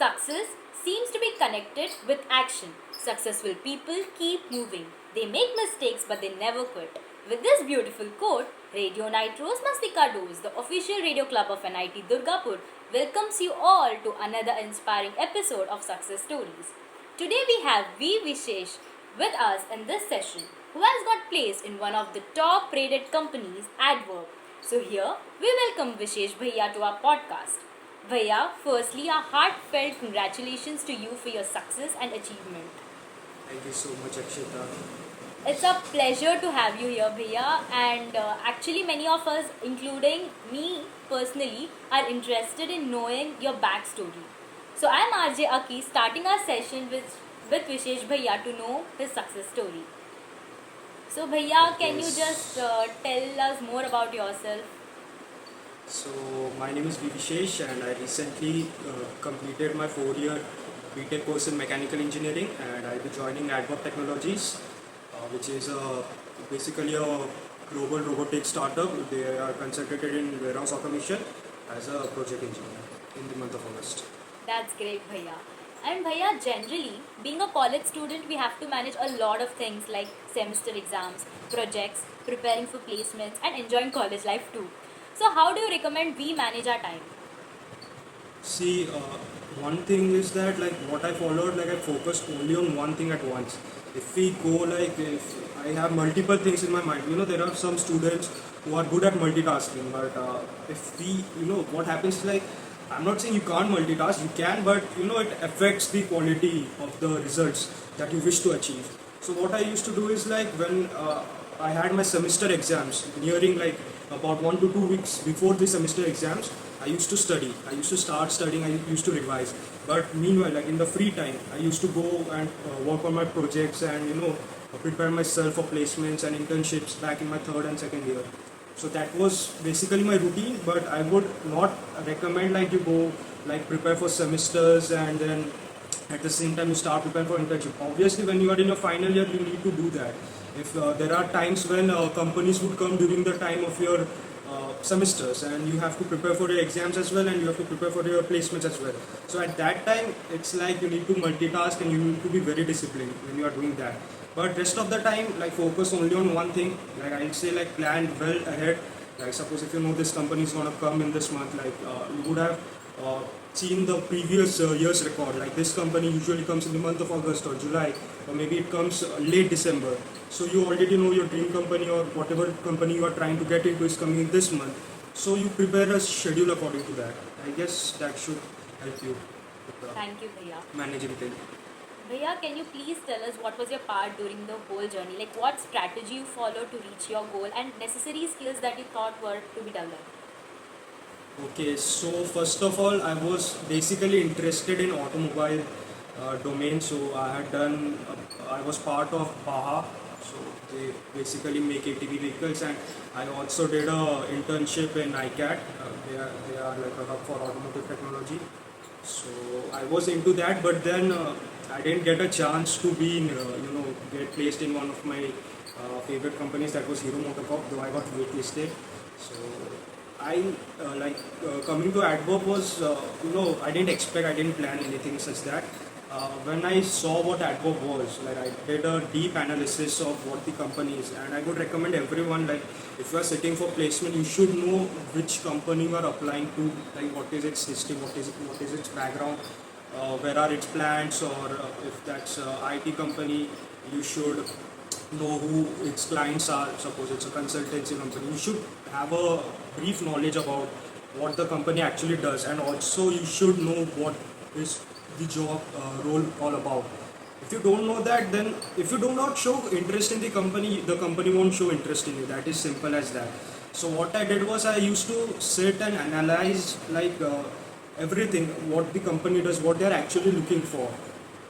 Success seems to be connected with action. Successful people keep moving. They make mistakes but they never quit. With this beautiful quote, Radio Nitroz Mastika Doors, the official radio club of NIT Durgapur, welcomes you all to another inspiring episode of Success Stories. Today we have V.Vishesh with us in this session, who has got placed in one of the top rated companies, Addverb. So here we welcome Vishesh Bhaiya to our podcast. Bhaiya, firstly, a heartfelt congratulations to you for your success and achievement. Thank you so much, Akshita. It's a pleasure to have you here, Bhaiya, and actually many of us, including me personally, are interested in knowing your backstory. So I'm RJ Aki, starting our session with Vishesh Bhaiya to know his success story. So Bhaiya, can you Yes. just tell us more about yourself? So, my name is V.Vishesh and I recently completed my 4-year B.Tech course in Mechanical Engineering, and I'll be joining Addverb Technologies, which is basically a global robotics startup. They are concentrated in warehouse automation as a project engineer in the month of August. That's great, Bhaiya. And Bhaiya, generally, being a college student, we have to manage a lot of things like semester exams, projects, preparing for placements, and enjoying college life too. So, how do you recommend we manage our time? See, one thing is that like what I followed, like I focused only on one thing at once. If we go like if I have multiple things in my mind, there are some students who are good at multitasking, but if we, what happens is like I'm not saying you can't multitask, you can, but it affects the quality of the results that you wish to achieve. So what I used to do is like when I had my semester exams nearing like about 1 to 2 weeks before the semester exams, I used to study. I used to start studying. I used to revise. But meanwhile, like in the free time, I used to go and work on my projects and prepare myself for placements and internships back in my third and second year. So that was basically my routine. But I would not recommend like you go like prepare for semesters and then at the same time you start preparing for internship. Obviously, when you are in your final year, you need to do that. If there are times when companies would come during the time of your semesters and you have to prepare for your exams as well and you have to prepare for your placements as well. So at that time, it's like you need to multitask and you need to be very disciplined when you are doing that. But rest of the time, like focus only on one thing. Like I'll say, like plan well ahead. Like suppose if you know this company is gonna come in this month, like you would have seen the previous year's record. Like this company usually comes in the month of August or July, or maybe it comes late December. So you already know your dream company or whatever company you are trying to get into is coming in this month. So you prepare a schedule according to that. I guess that should help you with Thank you, Bhaiya. managing things. Bhaiya, can you please tell us what was your part during the whole journey? Like, what strategy you followed to reach your goal and necessary skills that you thought were to be developed? Okay, so first of all, I was basically interested in automobile domain. So I had done, I was part of Baha. So they basically make ATV vehicles, and I also did a internship in ICAT. They are like a hub for automotive technology. So I was into that, but then I didn't get a chance to be in, get placed in one of my favorite companies, that was Hero Motocorp, though I got waitlisted. So I coming to Adverb was, I didn't expect, I didn't plan anything such that. When I saw what Adverb was, like I did a deep analysis of what the company is, and I would recommend everyone, like if you are sitting for placement, you should know which company you are applying to, like what is its history, what is its background, where are its plants, or if that's a IT company, you should know who its clients are. Suppose it's a consultancy company, you should have a brief knowledge about what the company actually does, and also you should know what is the job role all about. If you don't know that, then if you do not show interest in the company won't show interest in you. That is simple as that. So what I did was I used to sit and analyze like everything, what the company does, what they are actually looking for.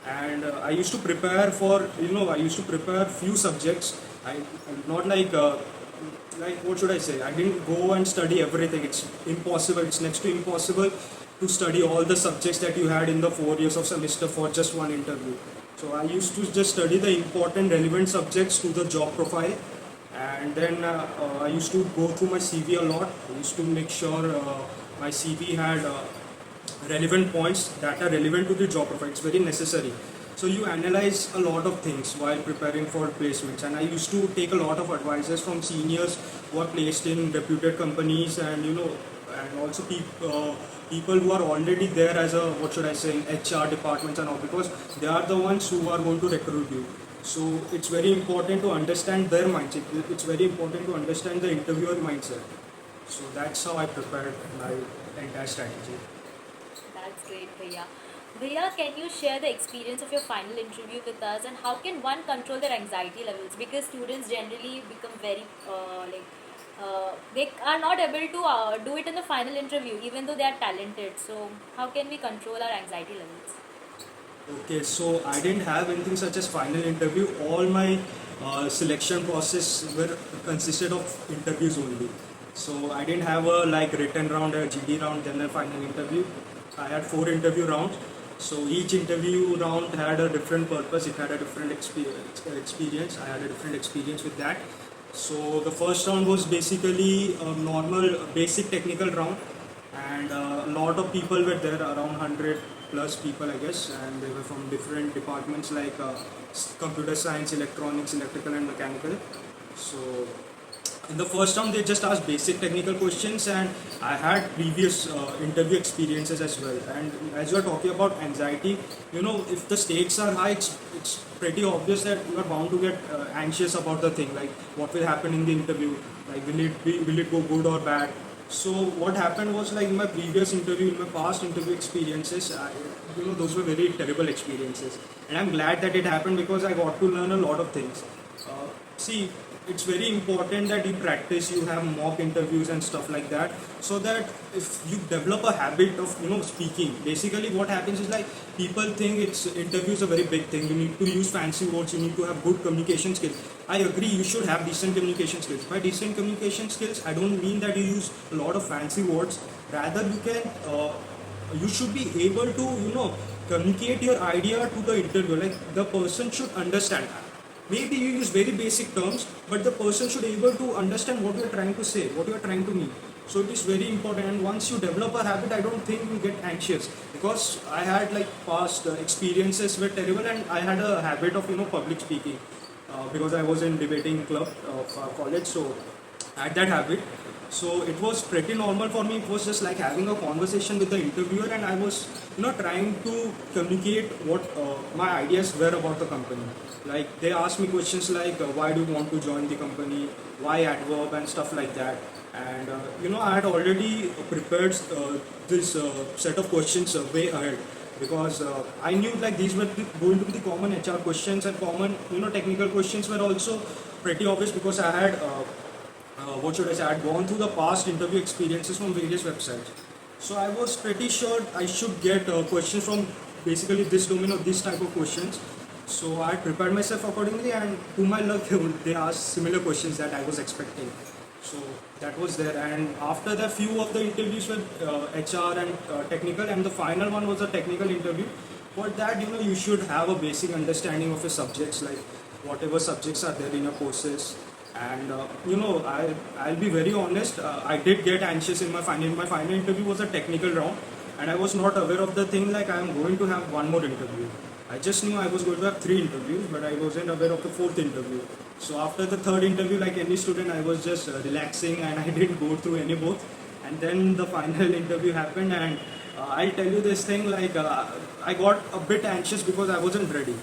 And I used to prepare for, I used to prepare few subjects. I not like what should I say? I didn't go and study everything. It's impossible. It's next to impossible to study all the subjects that you had in the 4 years of semester for just one interview. So I used to just study the important relevant subjects to the job profile, and then I used to go through my CV a lot. I used to make sure my CV had relevant points that are relevant to the job profile. It's very necessary. So you analyze a lot of things while preparing for placements, and I used to take a lot of advices from seniors who are placed in reputed companies, and and also people who are already there as a, what should I say, in HR departments and all, because they are the ones who are going to recruit you. So it's very important to understand their mindset. It's very important to understand the interviewer mindset. So that's how I prepared my entire strategy. That's great, Bhaiya. Bhaiya, can you share the experience of your final interview with us, and how can one control their anxiety levels? Because students generally become very they are not able to do it in the final interview, even though they are talented. So how can we control our anxiety levels? Okay, so I didn't have anything such as final interview. All my selection process were consisted of interviews only. So I didn't have a like written round, a GD round, then a final interview. I had 4 interview rounds. So each interview round had a different purpose. It had a different experience. I had a different experience with that. So the first round was basically a normal, basic technical round, and a lot of people were there, around 100 plus people, I guess, and they were from different departments like computer science, electronics, electrical, and mechanical. So in the first round, they just asked basic technical questions, and I had previous interview experiences as well. And as you are talking about anxiety, if the stakes are high, it's pretty obvious that you are bound to get anxious about the thing, like what will happen in the interview, like will it go good or bad. So what happened was, like in my previous interview, in my past interview experiences, those were very terrible experiences, and I'm glad that it happened because I got to learn a lot of things. See, it's very important that you practice, you have mock interviews and stuff like that, so that if you develop a habit of speaking. Basically what happens is, like, people think it's interviews a very big thing, you need to use fancy words, you need to have good communication skills. I agree, you should have decent communication skills. By decent communication skills, I don't mean that you use a lot of fancy words. Rather, you should be able to communicate your idea to the interviewer. Like, the person should understand. Maybe you use very basic terms, but the person should be able to understand what you are trying to say, what you are trying to mean. So it is very important, and once you develop a habit, I don't think you get anxious, because I had like past experiences were terrible, and I had a habit of public speaking, because I was in debating club of college, so I had that habit. So it was pretty normal for me. It was just like having a conversation with the interviewer, and I was trying to communicate what my ideas were about the company. Like, they asked me questions like, why do you want to join the company, why Adverb, and stuff like that. And I had already prepared this set of questions way ahead, because I knew like these were going to be the common HR questions, and common technical questions were also pretty obvious, because I had what should I say, I had gone through the past interview experiences from various websites. So I was pretty sure I should get questions from basically this domain, or this type of questions. So I prepared myself accordingly, and to my luck, they asked similar questions that I was expecting. So that was there, and after that, few of the interviews were HR and technical, and the final one was a technical interview. For that, you should have a basic understanding of your subjects, like whatever subjects are there in your courses. And I'll be very honest, I did get anxious in my final. My final interview was a technical round, and I was not aware of the thing, like I am going to have one more interview. I just knew I was going to have 3 interviews, but I wasn't aware of the 4th interview. So after the 3rd interview, like any student, I was just relaxing, and I didn't go through any both. And then the final interview happened, and I'll tell you this thing, like I got a bit anxious because I wasn't ready.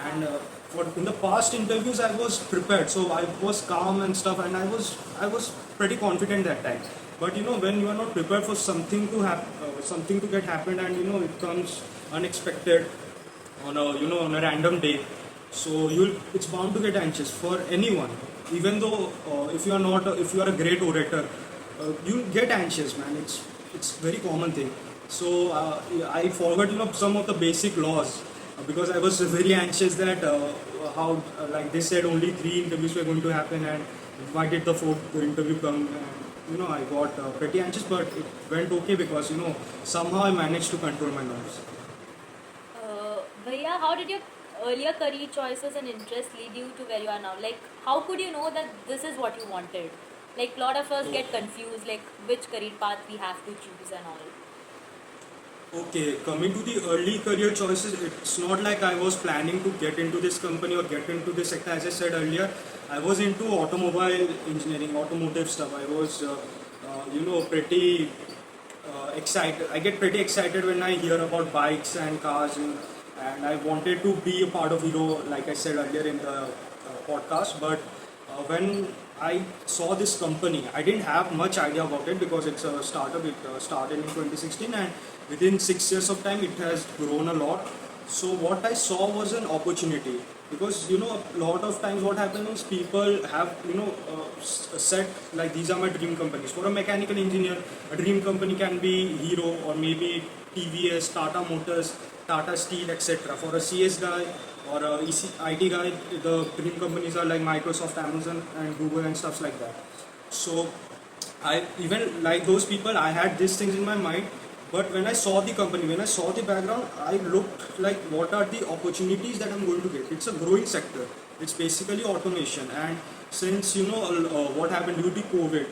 And for in the past interviews, I was prepared, so I was calm and stuff, and I was pretty confident that time. But when you are not prepared for something to something to get happen, and it comes unexpected on a on a random day, so it's bound to get anxious for anyone. Even though if you are a great orator, you get anxious, man. It's very common thing. So I forgot some of the basic laws, because I was very anxious that how like they said only 3 interviews were going to happen, and why did the 4th interview come? And I got pretty anxious, but it went okay, because somehow I managed to control my nerves. Bhaiya, how did your earlier career choices and interests lead you to where you are now? Like, how could you know that this is what you wanted? Like, a lot of us get confused, like which career path we have to choose and all. Okay, coming to the early career choices, it's not like I was planning to get into this company or get into this sector. As I said earlier, I was into automobile engineering, automotive stuff. I was, pretty excited. I get pretty excited when I hear about bikes and cars, and I wanted to be a part of Hero, like I said earlier in the podcast. But when I saw this company, I didn't have much idea about it because it's a startup. It started in 2016, and within 6 years of time, it has grown a lot. So what I saw was an opportunity, because a lot of times what happens is people have set like these are my dream companies. For a mechanical engineer, a dream company can be Hero or maybe TVS, Tata Motors, Tata Steel, etc. For a CS guy or a IT guy, the dream companies are like Microsoft, Amazon, and Google and stuff like that. So I even like those people, I had these things in my mind. But when I saw the company, when I saw the background, I looked like what are the opportunities that I'm going to get. It's a growing sector. It's basically automation. And since what happened due to COVID,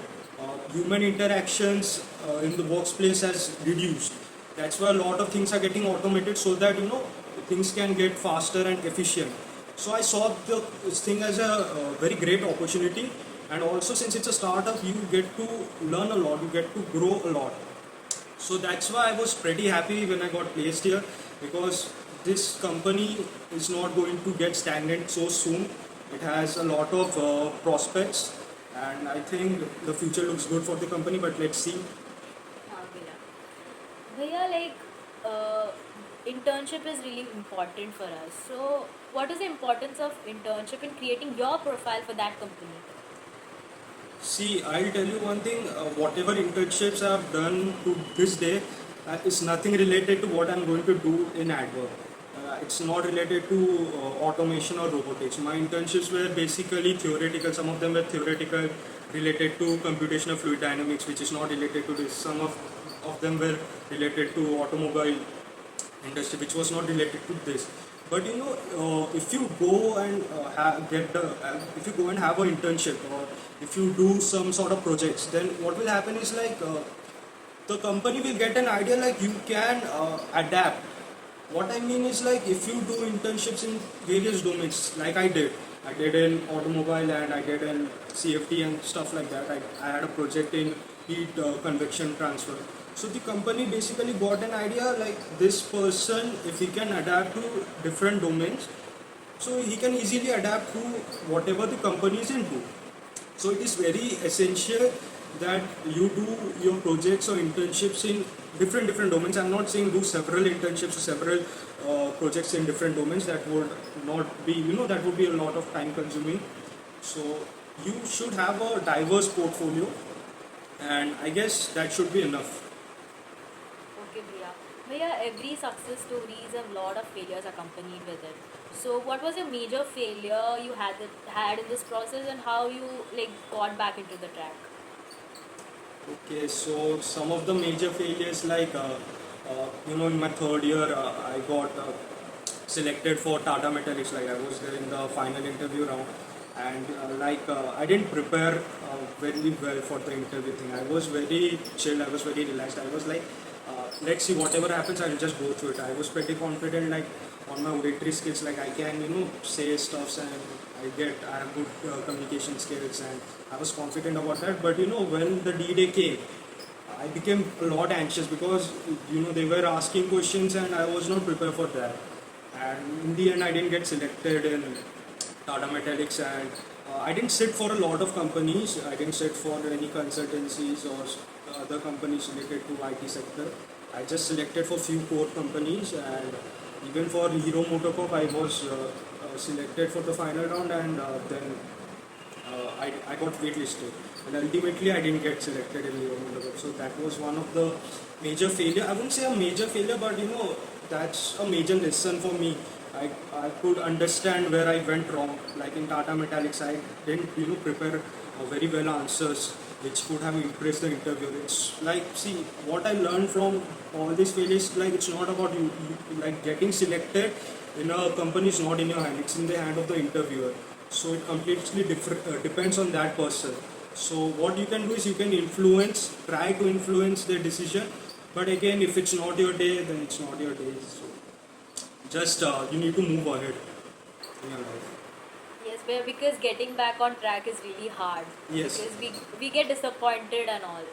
human interactions in the workplace has reduced. That's why a lot of things are getting automated so that things can get faster and efficient. So I saw this thing as a very great opportunity, and also since it's a startup, you get to learn a lot, you get to grow a lot. So that's why I was pretty happy when I got placed here, because this company is not going to get stagnant so soon. It has a lot of prospects, and I think the future looks good for the company. But let's see. हाँ भैया भैया like uh, internship is really important for us. So what is the importance of internship in creating your profile for that company? See, I'll tell you one thing. Whatever internships I've done to this day is nothing related to what I'm going to do in Adverb. It's not related to automation or robotics. My internships were basically theoretical. Some of them were theoretical, related to computational fluid dynamics, which is not related to this. Some of them were related to automobile industry, which was not related to this. But if you go and if you go and have an internship, or if you do some sort of projects, then what will happen is like the company will get an idea like you can adapt. What I mean is like if you do internships in various domains, like I did in automobile and I did in CFT and stuff like that. I had a project in heat convection transfer. So the company basically got an idea like this person, if he can adapt to different domains, so he can easily adapt to whatever the company is into. So it is very essential that you do your projects or internships in different domains. I'm not saying do several internships or several projects in different domains. That would not be, that would be a lot of time consuming. So you should have a diverse portfolio, and I guess that should be enough. Okay, Bhaiya. Bhaiya, every success story is a lot of failures accompanied with it. So, what was your major failure you had in this process, and how you like got back into the track? Okay, so some of the major failures, like in my third year, I got selected for Tata Metallics. Like I was there in the final interview round, and I didn't prepare very well for the interview thing. I was very chill. I was very relaxed. I was like, let's see, whatever happens, I'll just go through it. I was pretty confident, like on my oratory skills, like I can say stuffs, and I have good communication skills, and I was confident about that. But when the D-Day came, I became a lot anxious because they were asking questions and I was not prepared for that. And in the end, I didn't get selected in Tata Metallics, and I didn't sit for a lot of companies. I didn't sit for any consultancies or other companies related to IT sector. I just selected for few core companies, and even for Hero Motocorp, I was selected for the final round, and then I got waitlisted. And ultimately, I didn't get selected in Hero Motocorp. So that was one of the major failure. I wouldn't say a major failure, but that's a major lesson for me. I could understand where I went wrong. Like in Tata Metallics, I didn't prepare very well answers which could have impressed the interviewer. It's like, see, what I learned from all these failures, like it's not about you like getting selected in a company is not in your hand. It's in the hand of the interviewer. So it completely depends on that person. So what you can do is you can try to influence their decision, But again, if it's not your day, then it's not your day. So just you need to move ahead in your life. Yes, because getting back on track is really hard. Yes. Because we get disappointed and all.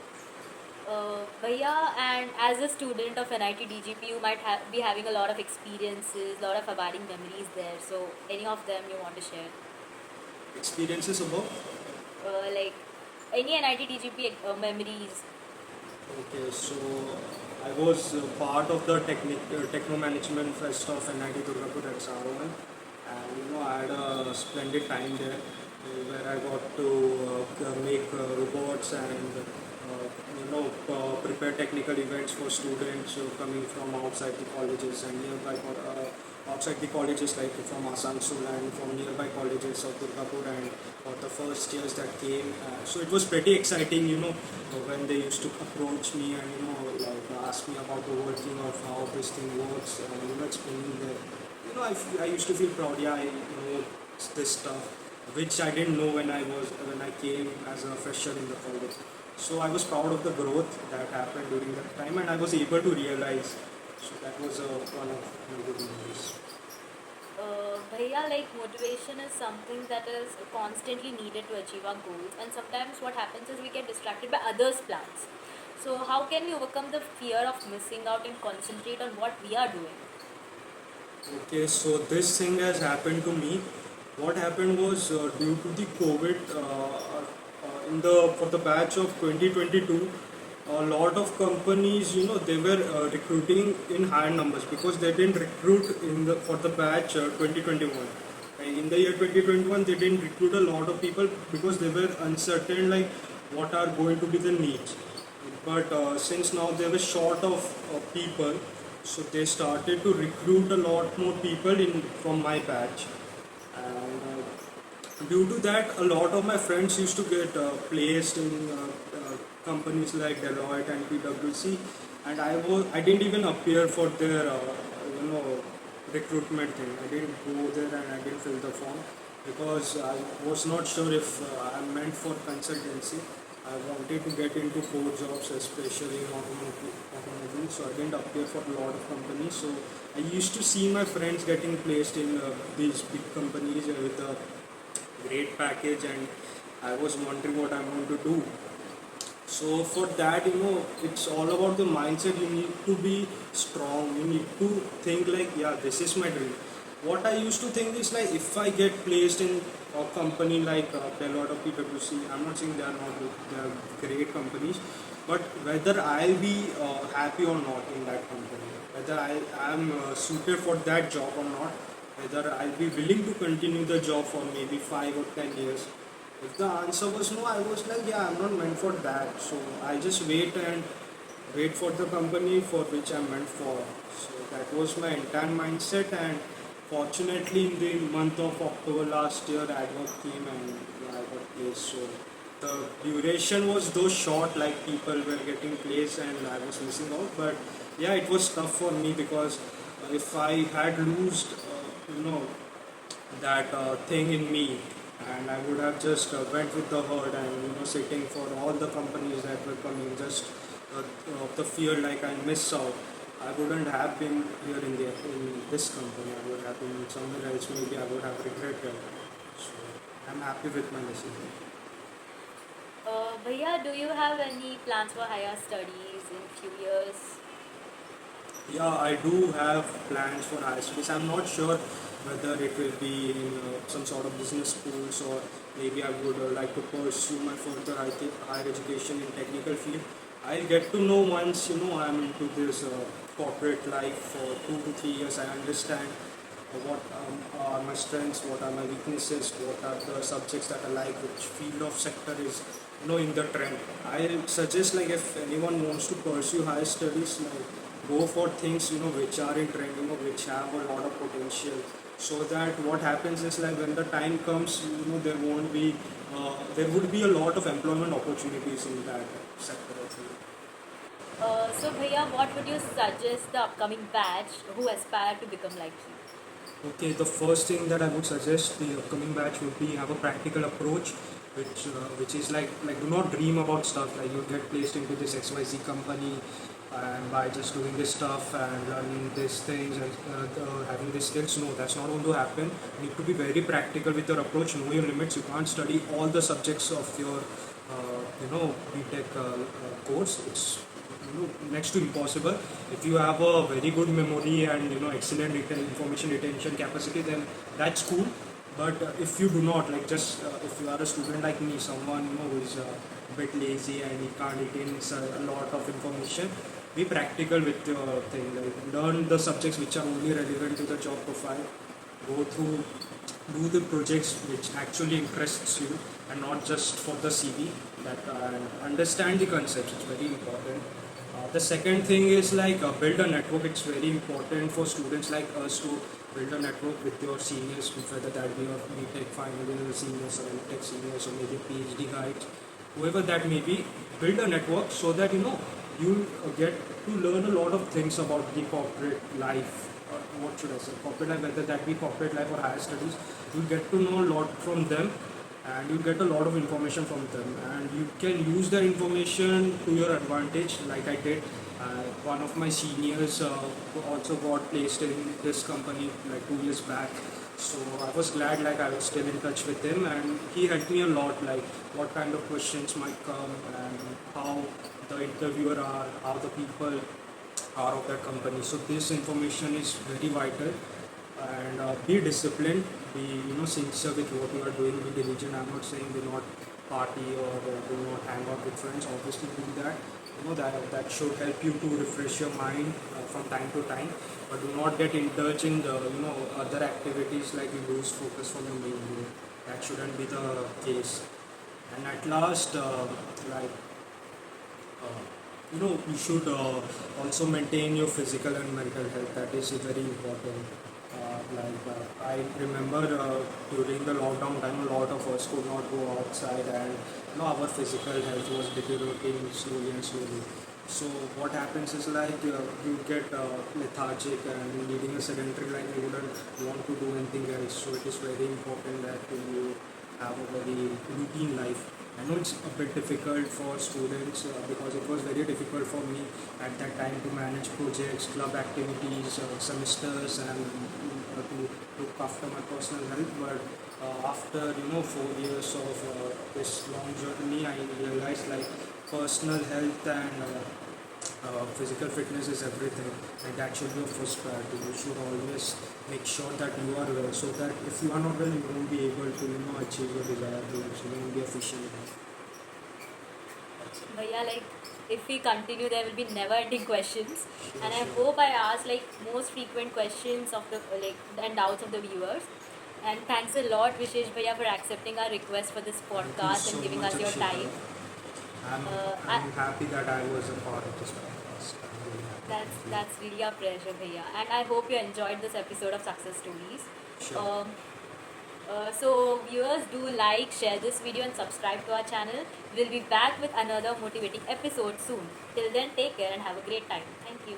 Bhaiya, and as a student of NIT DGP, you might be having a lot of experiences, lot of abiding memories there. So, any of them you want to share? Experiences about? Like any NIT DGP memories? Okay, so I was part of the techno management fest of NIT Durgapur at Sarovan, and I had a splendid time there where I got to make robots and prepare technical events for students coming from outside the colleges and nearby outside the colleges like from Asansol and from nearby colleges of Durgapur and the first years that came. So it was pretty exciting, when they used to approach me and like ask me about the working of how this thing works and explaining that. I used to feel proud. Yeah, I know this stuff, which I didn't know when I came as a fresher in the college. So I was proud of the growth that happened during that time, and I was able to realize. So that was one of my good memories. Bhaiya, like motivation is something that is constantly needed to achieve our goals, and sometimes what happens is we get distracted by others' plans. So, how can we overcome the fear of missing out and concentrate on what we are doing? Okay, so this thing has happened to me. What happened was due to the COVID in the for the batch of 2022, a lot of companies, they were recruiting in higher numbers because they didn't recruit for the batch 2021. In the year 2021, they didn't recruit a lot of people because they were uncertain like what are going to be the needs. But since now they were short of people, so they started to recruit a lot more people in from my batch. And due to that, a lot of my friends used to get placed in companies like Deloitte and PwC, and I didn't even appear for their recruitment thing. I didn't go there and I didn't fill the form because I was not sure if I'm meant for consultancy. I wanted to get into core jobs, especially in automobile, so I didn't appear for a lot of companies. So I used to see my friends getting placed in these big companies with a great package, and I was wondering what I'm going to do. So for that, it's all about the mindset. You need to be strong. You need to think like, yeah, this is my dream. What I used to think is like, if I get placed in a company like Deloitte or PwC, I'm not saying they are not good, they are great companies, but whether I'll be happy or not in that company, whether I am suited for that job or not, whether I'll be willing to continue the job for maybe 5 or 10 years. If the answer was no, I was like, yeah, I'm not meant for that. So I just wait for the company for which I'm meant for. So that was my entire mindset, and fortunately in the month of October last year, Addverb came and yeah, I got placed. So the duration was though short, like people were getting placed and I was missing out. But yeah, it was tough for me because if I had lost, that thing in me, and I would have just went with the herd and sitting for all the companies that were coming, just of the fear like I miss out. I wouldn't have been here in this company. I would have been somewhere else. Maybe I would have regretted. So I'm happy with my decision. Bhaiya, do you have any plans for higher studies in few years? Yeah, I do have plans for higher studies. I'm not sure whether it will be in some sort of business schools, or maybe I would like to pursue my further higher education in technical field. I'll get to know once I'm into this corporate life for 2 to 3 years. I understand what are my strengths, what are my weaknesses, what are the subjects that I like, which field of sector is in the trend. I suggest like if anyone wants to pursue higher studies, like go for things which are in trend, which have a lot of potential. So that what happens is like when the time comes, there would be a lot of employment opportunities in that sector. I think. So, Bhaiya, what would you suggest the upcoming batch who aspire to become like you? Okay, the first thing that I would suggest the upcoming batch would be have a practical approach, which is like do not dream about stuff like you get placed into this XYZ company. and by just doing this stuff and learning these things and having these skills. No, that's not going to happen. You need to be very practical with your approach, know your limits. You can't study all the subjects of your BTech course. It's next to impossible. If you have a very good memory and excellent information retention capacity, then that's cool. But if you do not, like just if you are a student like me, someone who is a bit lazy and he can't retain a lot of information, be practical with your thing. Like learn the subjects which are only relevant to the job profile. Go through, do the projects which actually interests you and not just for the CV. That and understand the concepts. It's very important. The second thing is like build a network. It's very important for students like us to build a network with your seniors, whether that be your BTech final year seniors or MTech seniors or maybe PhD guides, whoever that may be. Build a network so that you get to learn a lot of things about the corporate life. What should I say? Corporate life, whether that be corporate life or higher studies, you get to know a lot from them and you get a lot of information from them and you can use that information to your advantage like I did. One of my seniors also got placed in this company like 2 years back, so I was glad like I was still in touch with him and he helped me a lot, like what kind of questions might come and how the interviewer are, how the people are of that company. So this information is very vital and be disciplined, be sincere with what you are doing, be diligent. I'm not saying do not party or do not hang out with friends. Obviously do that. That should help you to refresh your mind from time to time. But do not get indulged in the other activities like you lose focus from your main goal. That shouldn't be the case. And at last, you should also maintain your physical and mental health. That is very important. I remember during the lockdown time, a lot of us could not go outside, and our physical health was deteriorating slowly and slowly. So what happens is like you get lethargic and leading a sedentary life. You wouldn't want to do anything else. So it is very important that you have a very routine life. I know it's a bit difficult for students because it was very difficult for me at that time to manage projects, club activities, semesters, and to look after my personal health. But after 4 years of this long journey, I realized like personal health and physical fitness is everything, and that should be your first priority. You should always make sure that you are well, so that if you are not well, you won't be able to achieve your desired goals. You won't be efficient. But yeah, like if we continue, there will be never-ending questions, and I hope I ask like most frequent questions of the and doubts of the viewers. And thanks a lot, Vishesh Bhaiya, for accepting our request for this podcast and giving us your time. I'm happy that I was a part of this podcast. That's really a pleasure, Bhaiya. And I hope you enjoyed this episode of Success Stories. Sure. So viewers, do like, share this video and subscribe to our channel. We'll be back with another motivating episode soon. Till then, take care and have a great time. Thank you.